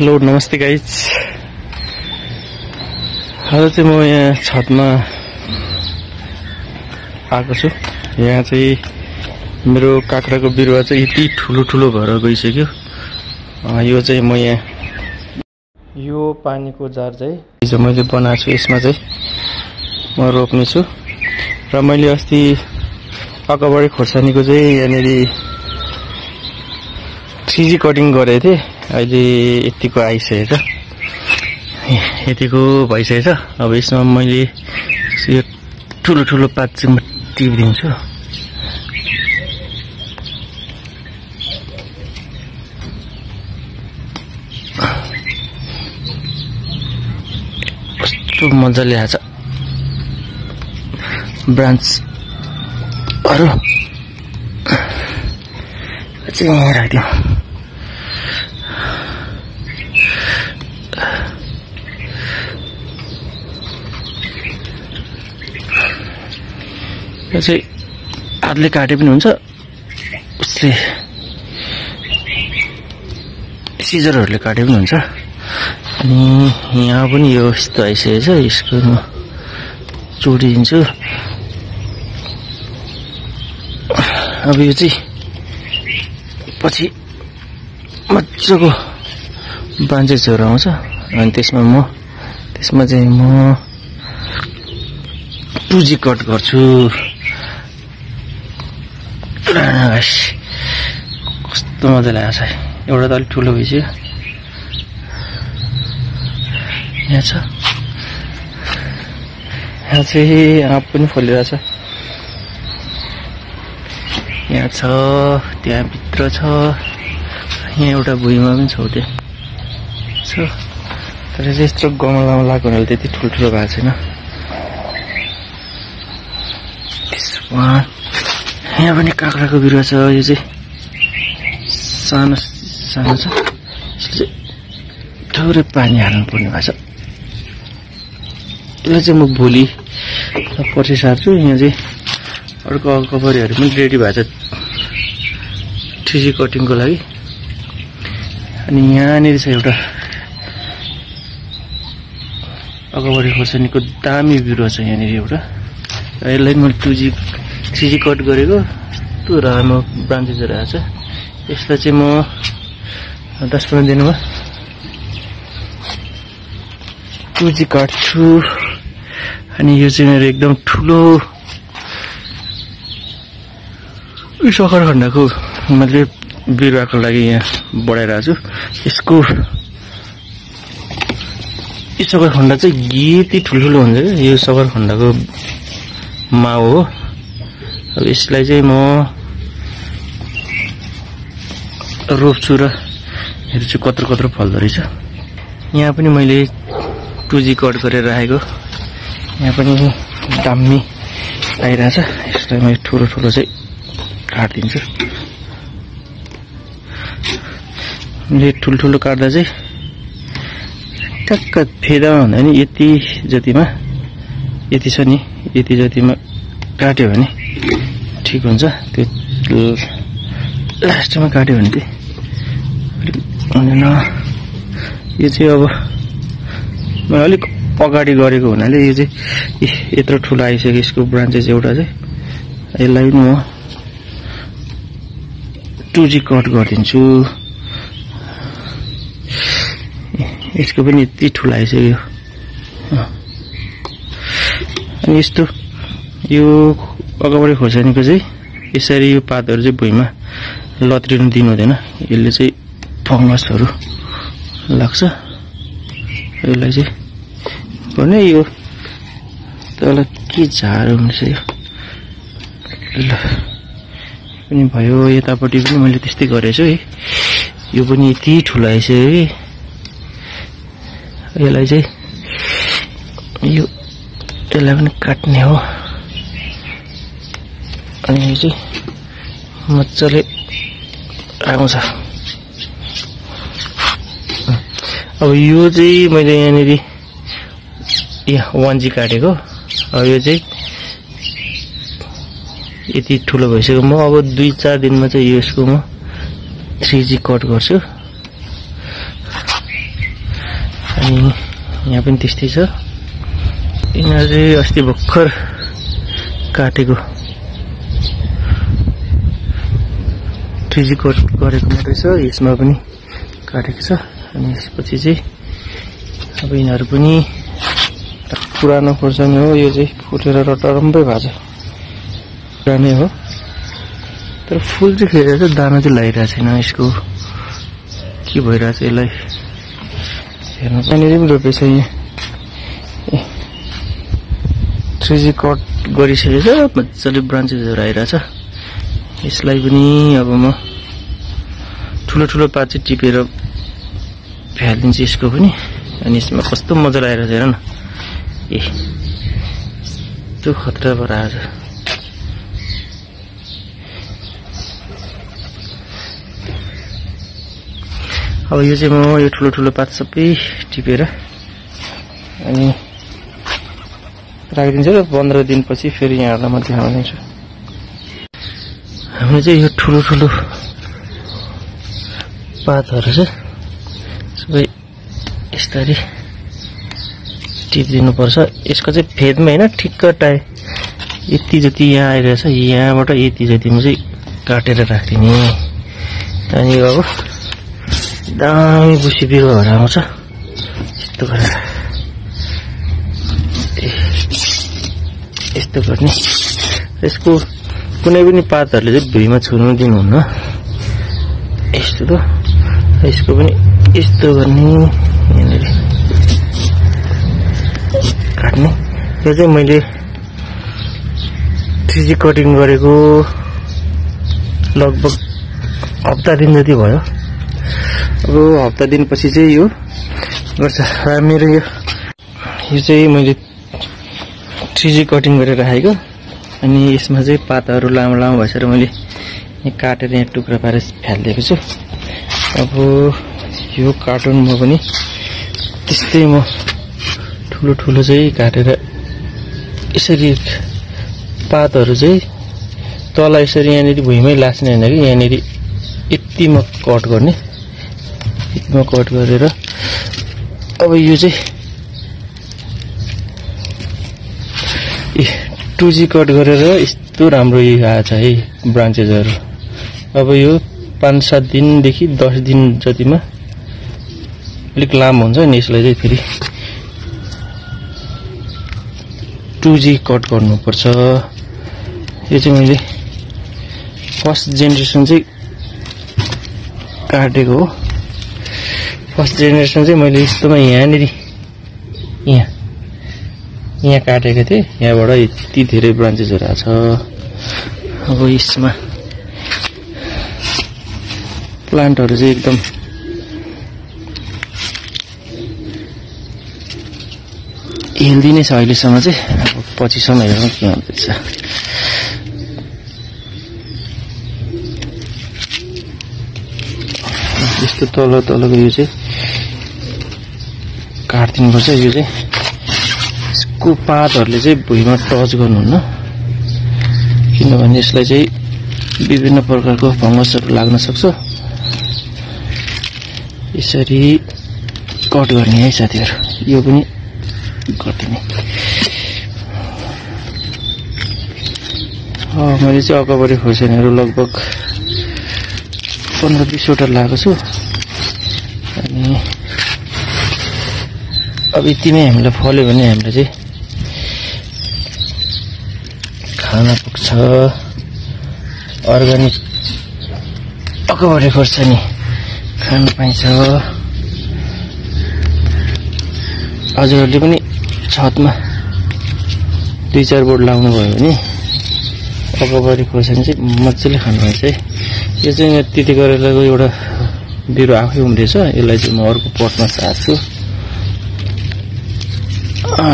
Hello नमस्ते guys. आज चाहिँ म यहाँ छतमा आएको छु। यहाँ चाहिँ मेरो काँक्राको बिरुवा चाहिँ यति ठुलो ठुलो भएर गइसक्यो। यो चाहिँ म यहाँ यो पानीको जार चाहिँ हिजो मैले बनाएको छु, यसमा चाहिँ म रोप्ने छु। र मैले अस्ति अगाडि खोर्सानीको चाहिँ यहाँनिर 3G कटिङ गरेको थिएँ। अहिले यतिको आइसकेको छ, यतिको भइसकेछ। अब यसमा मैले यो ठुलो ठुलो पात चाहिँ म टिपिदिन्छु। कस्तो मजाले आछ ब्रान्चहरु चाहिँ यहाँ राख्दिउँ। यो चाहिँ हातले काटे पनि हुन्छ, उसले सिजरहरूले काटे पनि हुन्छ। अनि यहाँ पनि यो यस्तो आइसकेको छ, यसको म जोडिदिन्छु। अब यो चाहिँ पछि मजाको ब्रान्चेसहरू आउँछ। अनि त्यसमा चाहिँ म 2G कट गर्छु। कस्तो मजाले आछ। एउटा त अलिक ठुलो भइसक्यो। यहाँ छ, यहाँ चाहिँ आँप पनि फलिरहेछ। यहाँ छ, त्यहाँ भित्र छ, यहाँ एउटा भुइँमा पनि छौटे छ। तर चाहिँ यस्तो गमलामा लगाएको हुनाले त्यति ठुल्ठुलो भएको छैन। यहाँ पनि काँक्राको बिरुवा छ। यो चाहिँ सानो सानो छ, यसले चाहिँ थोरै पानी हाल्नु पर्ने भएको छ। यसलाई चाहिँ म भोलि पछि सार्छु। यहाँ चाहिँ अर्को कभरहरू पनि रेडी भएको छ 3G कटिङको लागि। अनि यहाँनिर छ एउटा अगाडि खोर्सानीको दामी बिरुवा छ यहाँनिर एउटा। यसलाई मैले 3G कट गरेको, यस्तो राम्रो ब्रान्चेसहरू आएको छ। यसलाई चाहिँ म 10-15 दिनमा 2G काट्छु। अनि यो चाहिँ मेरो एकदम ठुलो सखरखण्डको मैले बिरुवाको लागि यहाँ बढाइरहेको छु। यसको यो सखरखण्ड चाहिँ यति ठुल्ठुलो हुन्छ क्या, यो सखरखण्डको माउ हो। अब यसलाई चाहिँ म रोप्छु र हेर्छु कत्रो कत्रो फल्दो रहेछ। यहाँ पनि मैले 2G कट गरेर राखेको। यहाँ पनि दामी आइरहेछ। यसलाई मैले ठुलो ठुलो चाहिँ काटिदिन्छु। मैले ठुल्ठुलो काट्दा चाहिँ टक्क फेदामा भन्दा नि यति जतिमा, यति छ नि, यति जतिमा काट्यो भने ठिक हुन्छ। त्यो लास्टमा काट्यो भने चाहिँ हुँदैन। यो चाहिँ अब मैले अलिक अगाडि गरेको हुनाले यो चाहिँ यत्रो ठुलो आइसक्यो। यसको ब्रान्चेस एउटा चाहिँ यसलाई म 2G कट गरिदिन्छु। यसको पनि यति ठुलो आइसक्यो। अनि यस्तो यो अगाडि खोर्सानीको चाहिँ यसरी यो पातहरू चाहिँ भुइँमा लत्रिनु दिनु हुँदैन, यसले चाहिँ फङ्गसहरू लाग्छ। यसलाई चाहिँ भने यो तल के झार हुन्छ यो ल पनि भयो। यतापट्टि पनि मैले त्यस्तै गरेको छु है। यो पनि यति ठुलो आइसक्यो कि यसलाई चाहिँ यसलाई पनि काट्ने हो। अनि यो चाहिँ मजाले आउँछ। अब यो चाहिँ मैले यहाँनिर 1G काटेको। अब यो चाहिँ यति ठुलो भइसक्यो। म अब 2-4 दिनमा चाहिँ यसको म 3G कट गर्छु। अनि यहाँ पनि त्यस्तै छ। यिनीहरू चाहिँ अस्ति भर्खर काटेको 3G कट गरेको मात्रै छ, यसमा पनि काटेको छ। अनि यसपछि चाहिँ अब यिनीहरू पनि पुरानो खोर्सानी हो, यो चाहिँ फुटेर रटरम्बै भएको छ, पुरानै हो। तर फुल चाहिँ खेरेर चाहिँ दाना चाहिँ लगाइरहेको छैन, यसको के भइरहेछ यसलाई हेर्नु। यहाँनिर पनि रोपेछ, यहाँ 3G कट गरिसकेछ, मजाले ब्रान्चेसहरू आइरहेछ। यसलाई पनि अब म ठुलो ठुलो पात चाहिँ टिपेर फ्यालिदिन्छु यसको पनि। अनि यसमा कस्तो मजा आइरहेछ हेर न, यस्तो खतरा भएर आएछ। अब यो चाहिँ म यो ठुलो ठुलो पात सबै टिपेर अनि राखिदिन्छु र 15 दिनपछि फेरि यहाँहरूलाई म देखाउँछु। हामीले चाहिँ यो ठुलो ठुलो पातहरू चाहिँ सबै यसरी टिपिदिनुपर्छ। यसको चाहिँ फेदमा होइन, ठिक्क यति जति यहाँ आइरहेछ, यहाँबाट यति जतिमा चाहिँ काटेर राखिदिने। अनि अब दामी बुसी बिरुवाहरू आउँछ यस्तो गरेर, यस्तो गर्ने। यसको कुनै पनि पातहरूले चाहिँ भुइँमा छुनु दिनुहुन्न, यस्तो त। यसको पनि यस्तो गर्ने, यहाँनिर काट्ने। यो चाहिँ मैले 3G कटिङ गरेको लगभग हप्ता दिन जति भयो। अब हप्ता दिनपछि चाहिँ यो गर्छ। मेरो यो चाहिँ मैले 3G कटिङ गरेर राखेको। अनि यसमा चाहिँ पाताहरू लामो लामो भइसकेर मैले यहाँ काटेर यहाँ टुक्रा पारेर फ्यालिदिएको छु। अब यो कार्टुनमा पनि त्यस्तै म ठुलो ठुलो चाहिँ काटेर यसरी पातहरू चाहिँ तल यसरी यहाँनिर भुइँमै लास्ने होइन कि, यहाँनिर यतिमा कट गर्ने, यतिमा कट गरेर अब यो चाहिँ 2G कट गरेर यस्तो राम्रो यो आएछ है ब्रान्चेसहरू। अब यो 5-7 दिनदेखि 10 दिन जतिमा अलिक लामो हुन्छ नि, यसलाई चाहिँ फेरि 2G कट गर्नुपर्छ। यो चाहिँ मैले फर्स्ट जेनेरेसन चाहिँ काटेको हो। फर्स्ट जेनेरेसन चाहिँ मैले यस्तोमा यहाँनिर यहाँ काटेको थिएँ, यहाँबाट यति धेरै ब्रान्चेसहरू आएको छ। अब यसमा प्लान्टहरू चाहिँ एकदम हेल्दी नै छ अहिलेसम्म चाहिँ। अब पछिसम्म हेरौँ के हुँदैछ। यस्तो तलको यो चाहिँ काटिदिनुपर्छ। यो चाहिँ यसको पातहरूले चाहिँ भुइँमा टच गर्नुहुन्न, किनभने यसलाई चाहिँ विभिन्न प्रकारको फङ्गसहरू लाग्न सक्छ। यसरी कट गर्ने है साथीहरू, यो पनि गरिदिने। मैले चाहिँ अगावरी खोर्सानीहरू लगभग 15-20 वटा लगाएको छु। अनि अब यतिमै हामीलाई फल्यो भने हामीलाई चाहिँ खान पुग्छ। अर्ग्यानिक अगावरी खोर्सानी खान पाइन्छ। हजुरहरूले पनि छतमा 2-4 बोट लाउनु भयो भने अगावरी खोर्सानी चाहिँ मजाले खानुपर्छ है। यो चाहिँ यहाँ त्यति गरेरको एउटा बिरुवा आफै उम्रेछ, यसलाई चाहिँ म अर्को पटमा सार्छु।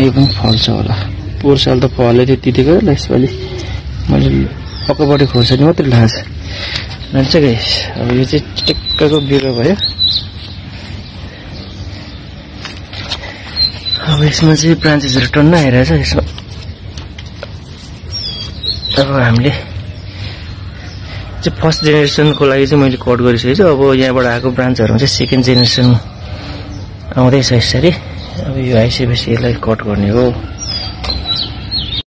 यो पनि फल्छ होला, पोहोर साल त फलेको थियो त्यति गरेर। यसपालि मैले अगावरी खोर्सानी मात्रै लान्छ गाइस। अब यो चाहिँ टिक्काको बिरुवा भयो। अब यसमा चाहिँ ब्रान्चेसहरू टन्न आइरहेछ यसमा। अब हामीले चाहिँ फर्स्ट जेनेरेसनको लागि चाहिँ मैले कट गरिसकेको छु। अब यहाँबाट आएको ब्रान्चहरू चाहिँ सेकेन्ड जेनेरेसन आउँदैछ यसरी अब यो आइसकेपछि यसलाई कट गर्ने हो